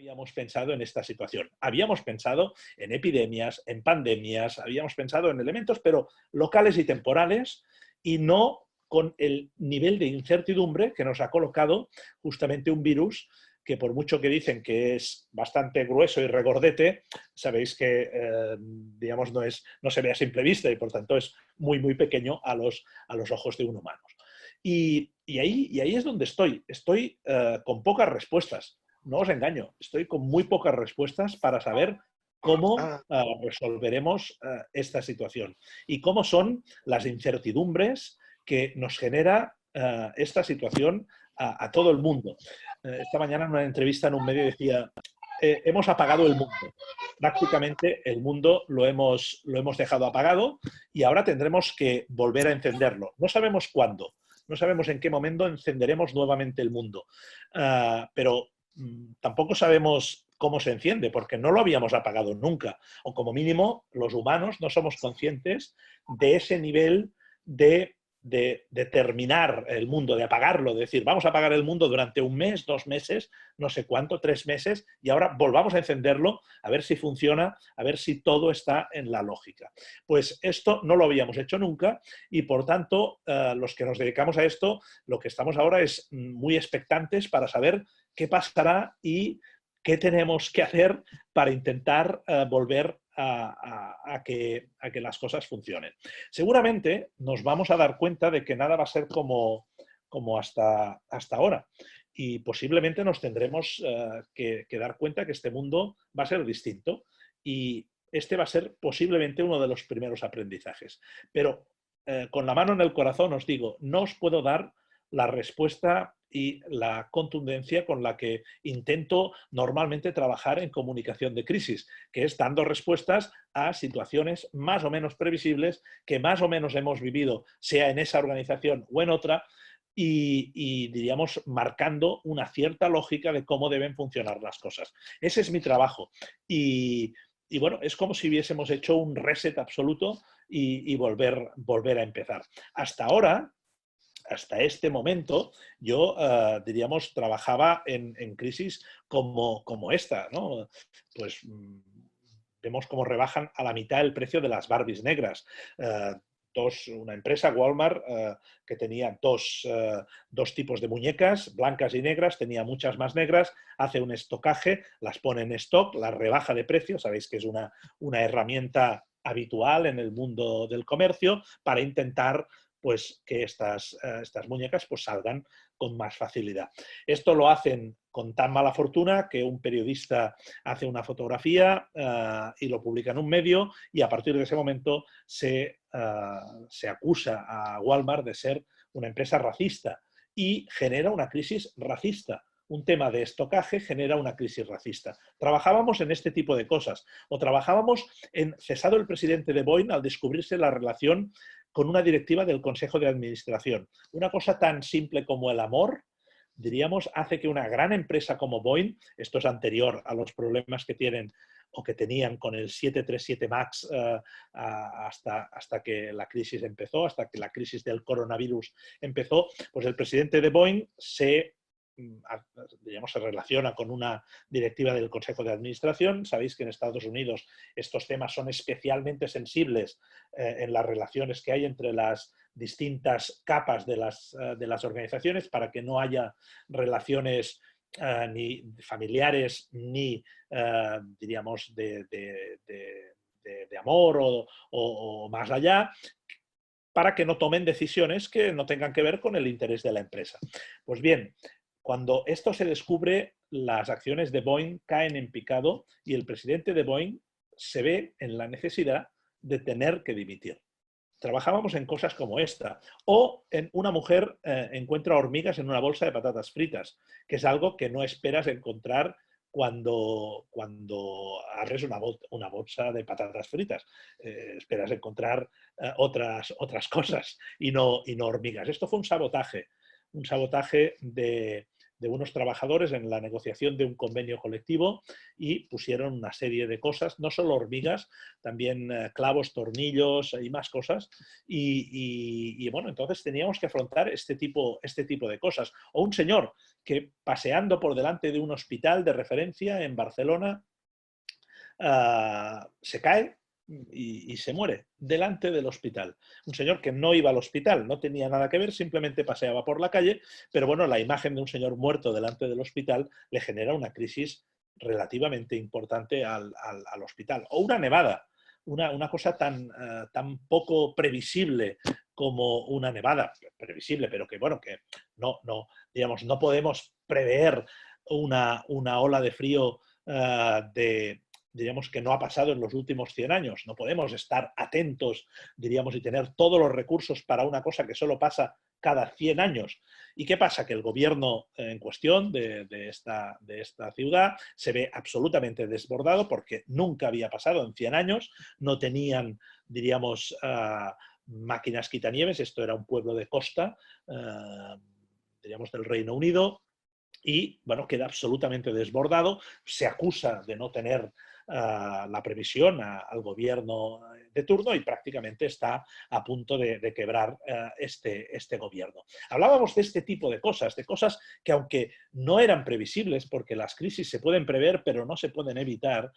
habíamos pensado en esta situación. Habíamos pensado en epidemias, en pandemias, habíamos pensado en elementos, pero locales y temporales, y no con el nivel de incertidumbre que nos ha colocado justamente un virus que, por mucho que dicen que es bastante grueso y regordete, sabéis que digamos, no se ve a simple vista y por tanto es muy, muy pequeño a los ojos de un humano. Y ahí es donde estoy. Estoy con pocas respuestas. No os engaño, estoy con muy pocas respuestas para saber cómo Ah, resolveremos esta situación y cómo son las incertidumbres que nos genera esta situación a todo el mundo. Esta mañana en una entrevista en un medio decía, hemos apagado el mundo. Prácticamente el mundo lo hemos dejado apagado y ahora tendremos que volver a encenderlo. No sabemos cuándo, no sabemos en qué momento encenderemos nuevamente el mundo, pero tampoco sabemos cómo se enciende, porque no lo habíamos apagado nunca, o como mínimo los humanos no somos conscientes de ese nivel de terminar el mundo, de apagarlo, de decir, vamos a apagar el mundo durante un mes, 2 meses, no sé cuánto, 3 meses, y ahora volvamos a encenderlo, a ver si funciona, a ver si todo está en la lógica. Pues esto no lo habíamos hecho nunca y, por tanto, los que nos dedicamos a esto, lo que estamos ahora es muy expectantes para saber qué pasará y qué tenemos que hacer para intentar volver a que las cosas funcionen. Seguramente nos vamos a dar cuenta de que nada va a ser como hasta ahora y posiblemente nos tendremos que dar cuenta que este mundo va a ser distinto y este va a ser posiblemente uno de los primeros aprendizajes. Pero con la mano en el corazón os digo, no os puedo dar la respuesta y la contundencia con la que intento normalmente trabajar en comunicación de crisis, que es dando respuestas a situaciones más o menos previsibles que más o menos hemos vivido, sea en esa organización o en otra, y diríamos, marcando una cierta lógica de cómo deben funcionar las cosas. Ese es mi trabajo. Y bueno, es como si hubiésemos hecho un reset absoluto y volver a empezar. Hasta ahora, hasta este momento, yo, diríamos, trabajaba en crisis como esta, ¿no? Pues vemos cómo rebajan a la mitad el precio de las Barbies negras. Una empresa, Walmart, que tenía dos tipos de muñecas, blancas y negras, tenía muchas más negras, hace un estocaje, las pone en stock, las rebaja de precio, sabéis que es una herramienta habitual en el mundo del comercio para intentar pues que estas muñecas pues salgan con más facilidad. Esto lo hacen con tan mala fortuna que un periodista hace una fotografía y lo publica en un medio y a partir de ese momento se acusa a Walmart de ser una empresa racista y genera una crisis racista. Un tema de estocaje genera una crisis racista. Trabajábamos en este tipo de cosas o trabajábamos en cesado el presidente de Boeing al descubrirse la relación con una directiva del Consejo de Administración. Una cosa tan simple como el amor, diríamos, hace que una gran empresa como Boeing, esto es anterior a los problemas que tienen o que tenían con el 737 MAX hasta que la crisis empezó, hasta que la crisis del coronavirus empezó, pues el presidente de Boeing digamos, se relaciona con una directiva del Consejo de Administración. Sabéis que en Estados Unidos estos temas son especialmente sensibles en las relaciones que hay entre las distintas capas de las organizaciones para que no haya relaciones ni familiares ni, diríamos, de amor o más allá, para que no tomen decisiones que no tengan que ver con el interés de la empresa. Pues bien, cuando esto se descubre, las acciones de Boeing caen en picado y el presidente de Boeing se ve en la necesidad de tener que dimitir. Trabajábamos en cosas como esta. O en una mujer encuentra hormigas en una bolsa de patatas fritas, que es algo que no esperas encontrar cuando abres una bolsa de patatas fritas. Esperas encontrar otras cosas y no hormigas. Esto fue un sabotaje de unos trabajadores en la negociación de un convenio colectivo y pusieron una serie de cosas, no solo hormigas, también clavos, tornillos y más cosas. Y bueno, entonces teníamos que afrontar este tipo de cosas. O un señor que paseando por delante de un hospital de referencia en Barcelona se cae y se muere delante del hospital. Un señor que no iba al hospital, no tenía nada que ver, simplemente paseaba por la calle, pero bueno, la imagen de un señor muerto delante del hospital le genera una crisis relativamente importante al hospital. O una nevada, una cosa tan poco previsible como una nevada, previsible, pero que bueno, que digamos, no podemos prever una ola de frío diríamos que no ha pasado en los últimos 100 años. No podemos estar atentos, diríamos, y tener todos los recursos para una cosa que solo pasa cada 100 años. ¿Y qué pasa? Que el gobierno en cuestión de esta ciudad se ve absolutamente desbordado porque nunca había pasado en 100 años, no tenían, diríamos, máquinas quitanieves, esto era un pueblo de costa, diríamos, del Reino Unido, y bueno, queda absolutamente desbordado, se acusa de no tener la previsión al gobierno de turno y prácticamente está a punto de quebrar este gobierno. Hablábamos de este tipo de cosas que aunque no eran previsibles, porque las crisis se pueden prever pero no se pueden evitar,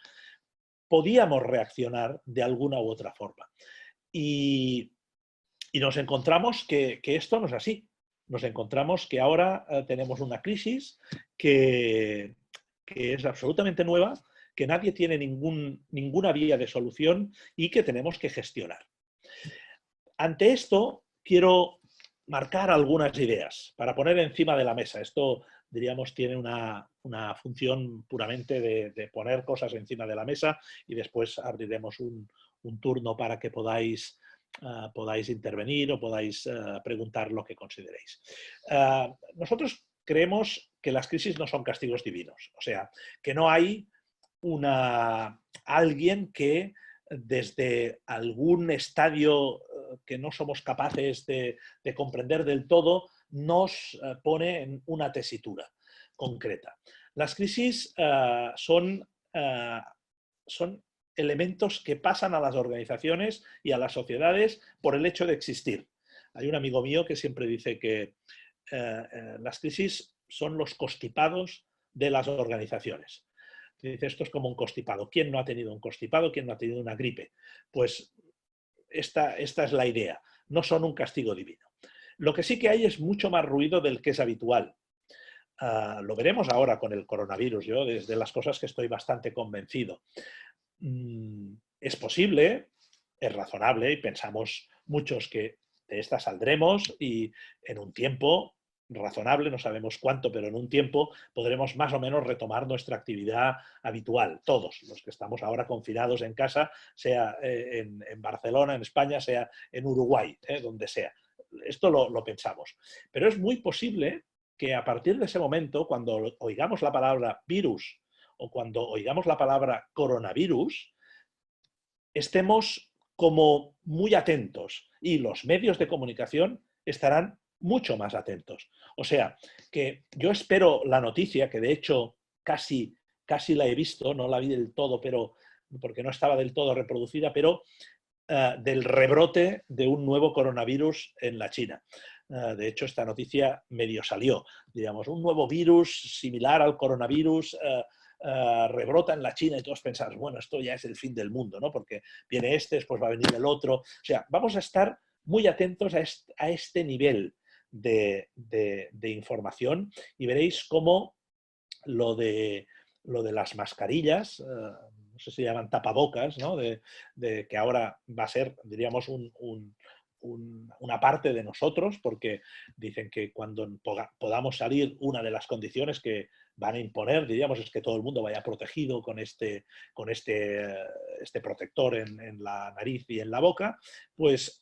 podíamos reaccionar de alguna u otra forma. Y nos encontramos que esto no es así. Nos encontramos que ahora tenemos una crisis que es absolutamente nueva, que nadie tiene ninguna vía de solución y que tenemos que gestionar. Ante esto, quiero marcar algunas ideas para poner encima de la mesa. Esto, diríamos, tiene una función puramente de poner cosas encima de la mesa y después abriremos un turno para que podáis intervenir o podáis preguntar lo que consideréis. Nosotros creemos que las crisis no son castigos divinos, o sea, que no hay alguien que desde algún estadio que no somos capaces de comprender del todo, nos pone en una tesitura concreta. Las crisis son elementos que pasan a las organizaciones y a las sociedades por el hecho de existir. Hay un amigo mío que siempre dice que las crisis son los constipados de las organizaciones. Dice, esto es como un constipado. ¿Quién no ha tenido un constipado? ¿Quién no ha tenido una gripe? Pues esta es la idea. No son un castigo divino. Lo que sí que hay es mucho más ruido del que es habitual. Lo veremos ahora con el coronavirus. Yo, desde las cosas que estoy bastante convencido. Es posible, es razonable y pensamos muchos que de esta saldremos y en un tiempo razonable, no sabemos cuánto, pero en un tiempo podremos más o menos retomar nuestra actividad habitual, todos los que estamos ahora confinados en casa, sea en Barcelona, en España, sea en Uruguay, donde sea. Esto lo pensamos. Pero es muy posible que a partir de ese momento, cuando oigamos la palabra virus o cuando oigamos la palabra coronavirus, estemos como muy atentos y los medios de comunicación estarán mucho más atentos. O sea, que yo espero la noticia, que de hecho casi la he visto, no la vi del todo, pero porque no estaba del todo reproducida, pero del rebrote de un nuevo coronavirus en la China. De hecho, esta noticia medio salió, digamos, un nuevo virus similar al coronavirus rebrota en la China y todos pensamos, bueno, esto ya es el fin del mundo, ¿no? Porque viene este, después va a venir el otro. O sea, vamos a estar muy atentos a este nivel de información y veréis cómo lo de las mascarillas, no sé si se llaman tapabocas, ¿no? de que ahora va a ser, diríamos, una parte de nosotros, porque dicen que cuando podamos salir, una de las condiciones que van a imponer, diríamos, es que todo el mundo vaya protegido con este protector en la nariz y en la boca, pues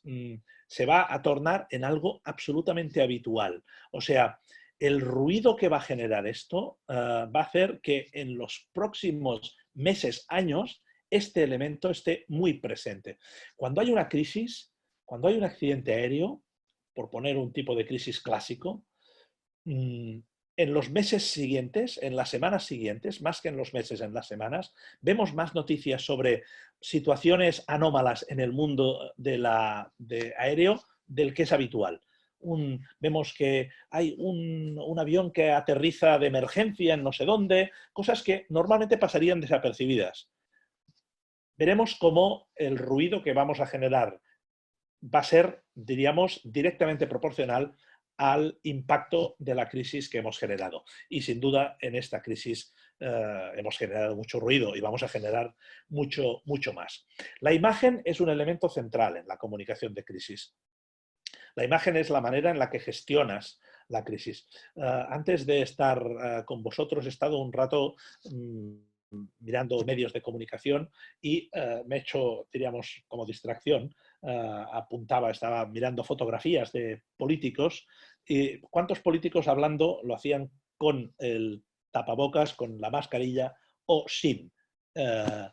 se va a tornar en algo absolutamente habitual. O sea, el ruido que va a generar esto va a hacer que en los próximos meses, años, este elemento esté muy presente. Cuando hay una crisis, cuando hay un accidente aéreo, por poner un tipo de crisis clásico, en los meses siguientes, en las semanas siguientes, más que en los meses, en las semanas, vemos más noticias sobre situaciones anómalas en el mundo de aéreo del que es habitual. Vemos que hay un avión que aterriza de emergencia en no sé dónde, cosas que normalmente pasarían desapercibidas. Veremos cómo el ruido que vamos a generar va a ser, diríamos, directamente proporcional al impacto de la crisis que hemos generado. Y sin duda, en esta crisis hemos generado mucho ruido y vamos a generar mucho más. La imagen es un elemento central en la comunicación de crisis. La imagen es la manera en la que gestionas la crisis. Antes de estar con vosotros he estado un rato mirando medios de comunicación y me he hecho, diríamos, como distracción, estaba mirando fotografías de políticos y cuántos políticos hablando lo hacían con el tapabocas, con la mascarilla o sin. Uh,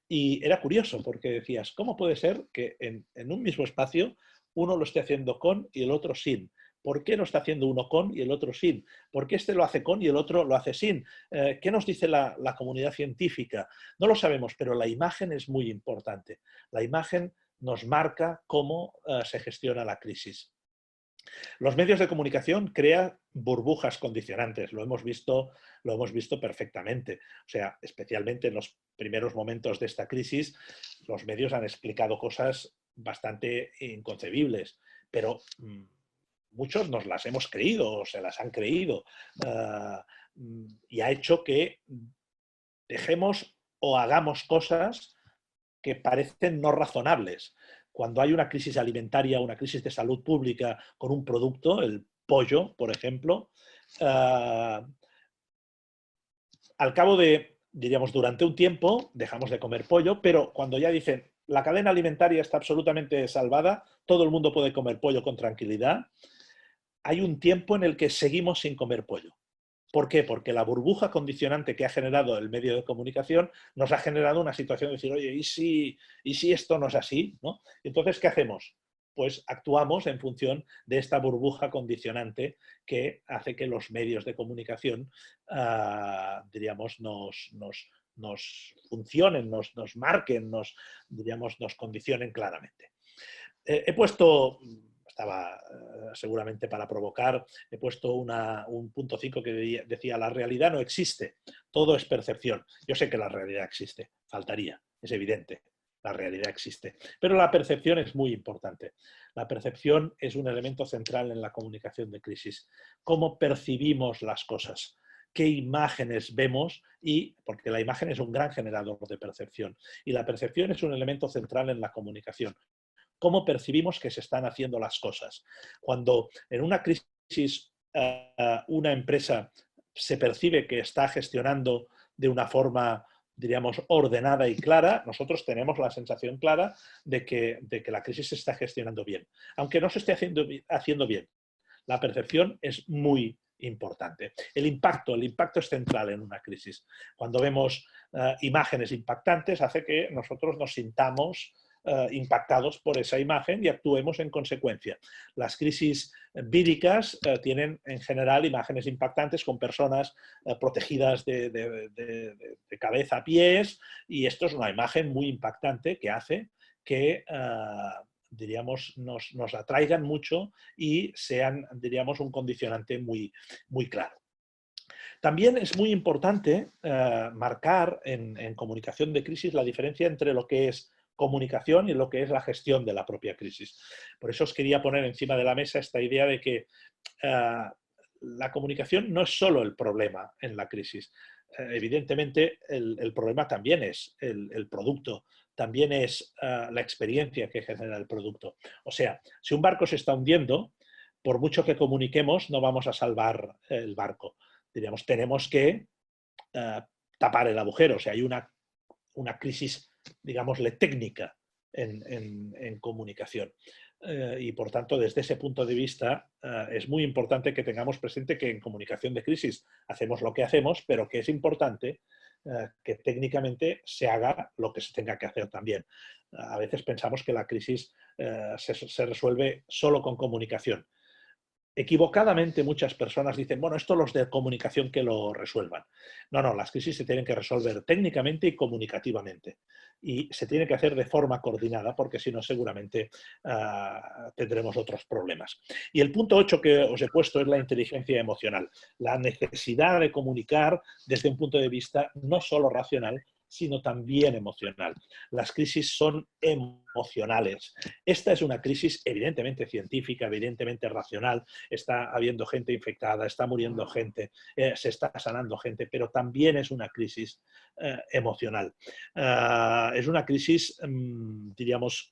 y era curioso porque decías, ¿cómo puede ser que en un mismo espacio uno lo esté haciendo con y el otro sin? ¿Por qué lo está haciendo uno con y el otro sin? ¿Por qué este lo hace con y el otro lo hace sin? ¿Qué nos dice la comunidad científica? No lo sabemos, pero la imagen es muy importante. La imagen nos marca cómo se gestiona la crisis. Los medios de comunicación crean burbujas condicionantes, lo hemos visto perfectamente. O sea, especialmente en los primeros momentos de esta crisis, los medios han explicado cosas bastante inconcebibles, pero muchos nos las hemos creído o se las han creído y ha hecho que dejemos o hagamos cosas que parecen no razonables. Cuando hay una crisis alimentaria, una crisis de salud pública con un producto, el pollo, por ejemplo, al cabo de, diríamos, durante un tiempo dejamos de comer pollo, pero cuando ya dicen la cadena alimentaria está absolutamente salvada, todo el mundo puede comer pollo con tranquilidad, hay un tiempo en el que seguimos sin comer pollo. ¿Por qué? Porque la burbuja condicionante que ha generado el medio de comunicación nos ha generado una situación de decir, oye, ¿y si esto no es así? ¿No? Entonces, ¿qué hacemos? Pues actuamos en función de esta burbuja condicionante que hace que los medios de comunicación, diríamos, nos funcionen, nos marquen, nos condicionen claramente. He puesto, estaba seguramente para provocar, he puesto un punto 5 que decía, la realidad no existe, todo es percepción. Yo sé que la realidad existe, faltaría, es evidente, la realidad existe. Pero la percepción es muy importante. La percepción es un elemento central en la comunicación de crisis. Cómo percibimos las cosas, qué imágenes vemos porque la imagen es un gran generador de percepción y la percepción es un elemento central en la comunicación. Cómo percibimos que se están haciendo las cosas. Cuando en una crisis una empresa se percibe que está gestionando de una forma, diríamos, ordenada y clara, nosotros tenemos la sensación clara de que la crisis se está gestionando bien. Aunque no se esté haciendo bien, la percepción es muy importante. El impacto es central en una crisis. Cuando vemos imágenes impactantes, hace que nosotros nos sintamos impactados por esa imagen y actuemos en consecuencia. Las crisis víricas tienen en general imágenes impactantes con personas protegidas de cabeza a pies y esto es una imagen muy impactante que hace que diríamos, nos atraigan mucho y sean, diríamos, un condicionante muy claro. También es muy importante marcar en comunicación de crisis la diferencia entre lo que es comunicación y lo que es la gestión de la propia crisis. Por eso os quería poner encima de la mesa esta idea de que la comunicación no es solo el problema en la crisis. Evidentemente, el problema también es el producto, también es la experiencia que genera el producto. O sea, si un barco se está hundiendo, por mucho que comuniquemos, no vamos a salvar el barco. Diríamos, tenemos que tapar el agujero. O sea, hay una crisis, digámosle, técnica en comunicación. Y por tanto, desde ese punto de vista, es muy importante que tengamos presente que en comunicación de crisis hacemos lo que hacemos, pero que es importante que técnicamente se haga lo que se tenga que hacer también. A veces pensamos que la crisis se resuelve solo con comunicación. Equivocadamente muchas personas dicen, bueno, esto los de comunicación que lo resuelvan. No, no, las crisis se tienen que resolver técnicamente y comunicativamente. Y se tiene que hacer de forma coordinada porque si no seguramente tendremos otros problemas. Y el punto 8 que os he puesto es la inteligencia emocional. La necesidad de comunicar desde un punto de vista no solo racional, sino también emocional. Las crisis son emocionales. Esta es una crisis evidentemente científica, evidentemente racional. Está habiendo gente infectada, está muriendo gente, se está sanando gente, pero también es una crisis emocional. Es una crisis, diríamos,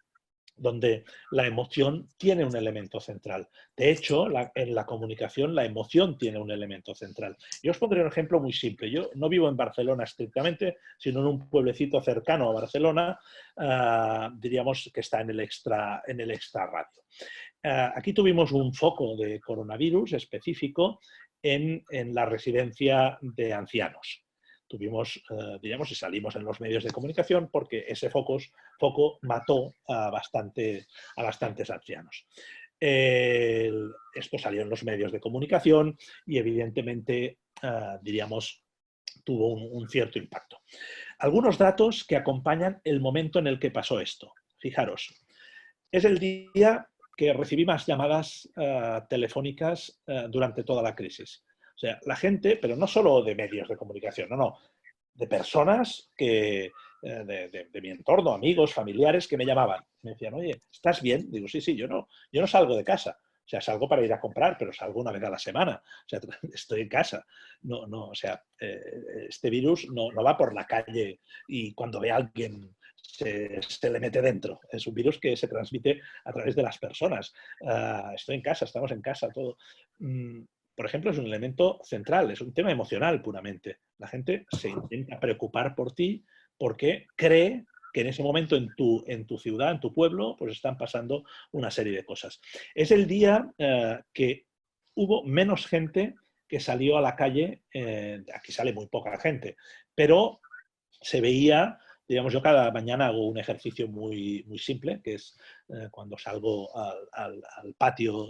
donde la emoción tiene un elemento central. De hecho, en la comunicación la emoción tiene un elemento central. Yo os pondré un ejemplo muy simple. Yo no vivo en Barcelona estrictamente, sino en un pueblecito cercano a Barcelona, diríamos que está en el extrarradio. Aquí tuvimos un foco de coronavirus específico en la residencia de ancianos. Tuvimos, diríamos, y salimos en los medios de comunicación porque ese foco mató a bastantes ancianos. Esto salió en los medios de comunicación y evidentemente, diríamos, tuvo un cierto impacto. Algunos datos que acompañan el momento en el que pasó esto. Fijaros, es el día que recibí más llamadas telefónicas durante toda la crisis. O sea, la gente, pero no solo de medios de comunicación, no, de personas que, de mi entorno, amigos, familiares, que me llamaban. Me decían, oye, ¿estás bien? Digo, sí, yo no salgo de casa. O sea, salgo para ir a comprar, pero salgo una vez a la semana. O sea, estoy en casa. O sea, este virus no va por la calle y cuando ve a alguien se le mete dentro. Es un virus que se transmite a través de las personas. Estoy en casa, estamos en casa, todo. Por ejemplo, es un elemento central, es un tema emocional puramente. La gente se intenta preocupar por ti porque cree que en ese momento en tu ciudad, en tu pueblo, pues están pasando una serie de cosas. Es el día que hubo menos gente que salió a la calle, aquí sale muy poca gente, pero se veía, digamos, yo cada mañana hago un ejercicio muy simple, que es cuando salgo al patio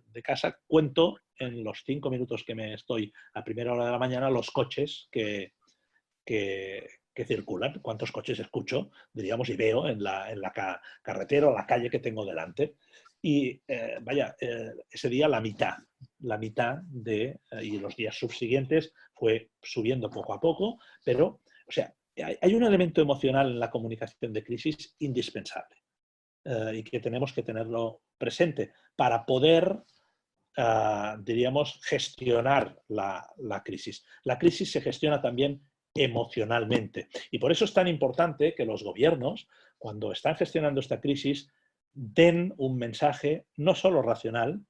de casa, cuento en los 5 minutos que me estoy a primera hora de la mañana los coches que circulan, cuántos coches escucho, diríamos, y veo en la carretera o la calle que tengo delante. Y ese día la mitad y los días subsiguientes fue subiendo poco a poco, pero, o sea, hay un elemento emocional en la comunicación de crisis indispensable y que tenemos que tenerlo presente para poder, diríamos, gestionar la crisis. La crisis se gestiona también emocionalmente y por eso es tan importante que los gobiernos, cuando están gestionando esta crisis, den un mensaje no solo racional,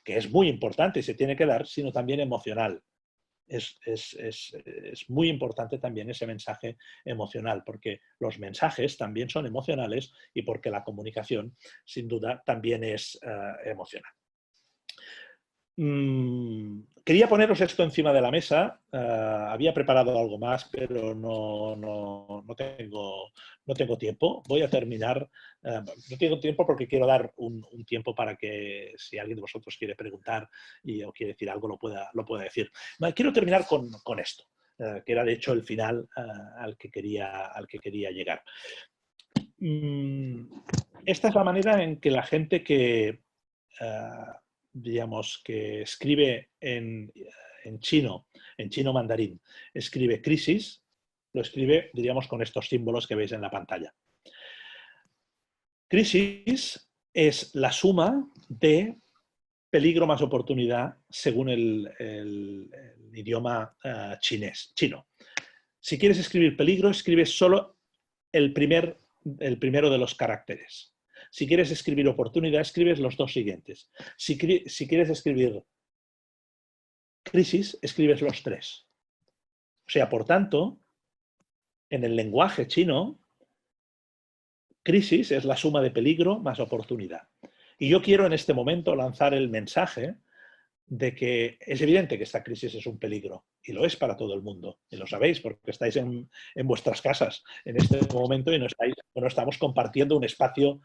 que es muy importante y se tiene que dar, sino también emocional. Es muy importante también ese mensaje emocional, porque los mensajes también son emocionales y porque la comunicación, sin duda, también es emocional. Quería poneros esto encima de la mesa. Había preparado algo más, pero no tengo tiempo. Voy a terminar. No tengo tiempo porque quiero dar un tiempo para que si alguien de vosotros quiere preguntar o quiere decir algo, lo pueda decir. Quiero terminar con esto, que era de hecho el final al que quería llegar. Esta es la manera en que la gente que digamos, que escribe en chino mandarín, escribe crisis, lo escribe, diríamos, con estos símbolos que veis en la pantalla. Crisis es la suma de peligro más oportunidad según el idioma chino. Si quieres escribir peligro, escribes solo el primero de los caracteres. Si quieres escribir oportunidad, escribes los dos siguientes. Si quieres escribir crisis, escribes los tres. O sea, por tanto, en el lenguaje chino, crisis es la suma de peligro más oportunidad. Y yo quiero en este momento lanzar el mensaje de que es evidente que esta crisis es un peligro, y lo es para todo el mundo, y lo sabéis porque estáis en vuestras casas en este momento y no estamos compartiendo un espacio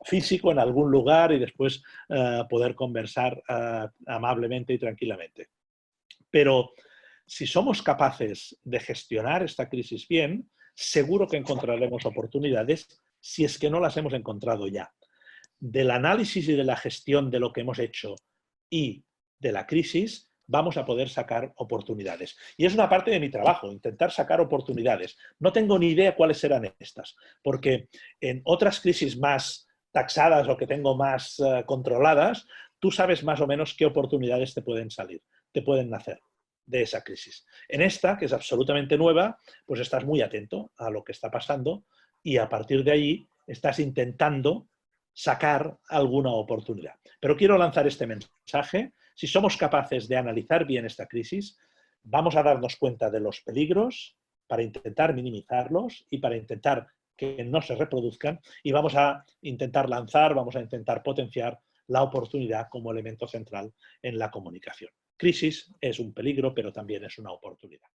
físico en algún lugar y después poder conversar amablemente y tranquilamente. Pero si somos capaces de gestionar esta crisis bien, seguro que encontraremos oportunidades si es que no las hemos encontrado ya. Del análisis y de la gestión de lo que hemos hecho y de la crisis, vamos a poder sacar oportunidades. Y es una parte de mi trabajo, intentar sacar oportunidades. No tengo ni idea cuáles serán estas, porque en otras crisis más taxadas o que tengo más controladas, tú sabes más o menos qué oportunidades te pueden salir, te pueden nacer de esa crisis. En esta, que es absolutamente nueva, pues estás muy atento a lo que está pasando y a partir de ahí estás intentando sacar alguna oportunidad. Pero quiero lanzar este mensaje. Si somos capaces de analizar bien esta crisis, vamos a darnos cuenta de los peligros para intentar minimizarlos y para intentar que no se reproduzcan y vamos a intentar lanzar, vamos a intentar potenciar la oportunidad como elemento central en la comunicación. Crisis es un peligro, pero también es una oportunidad.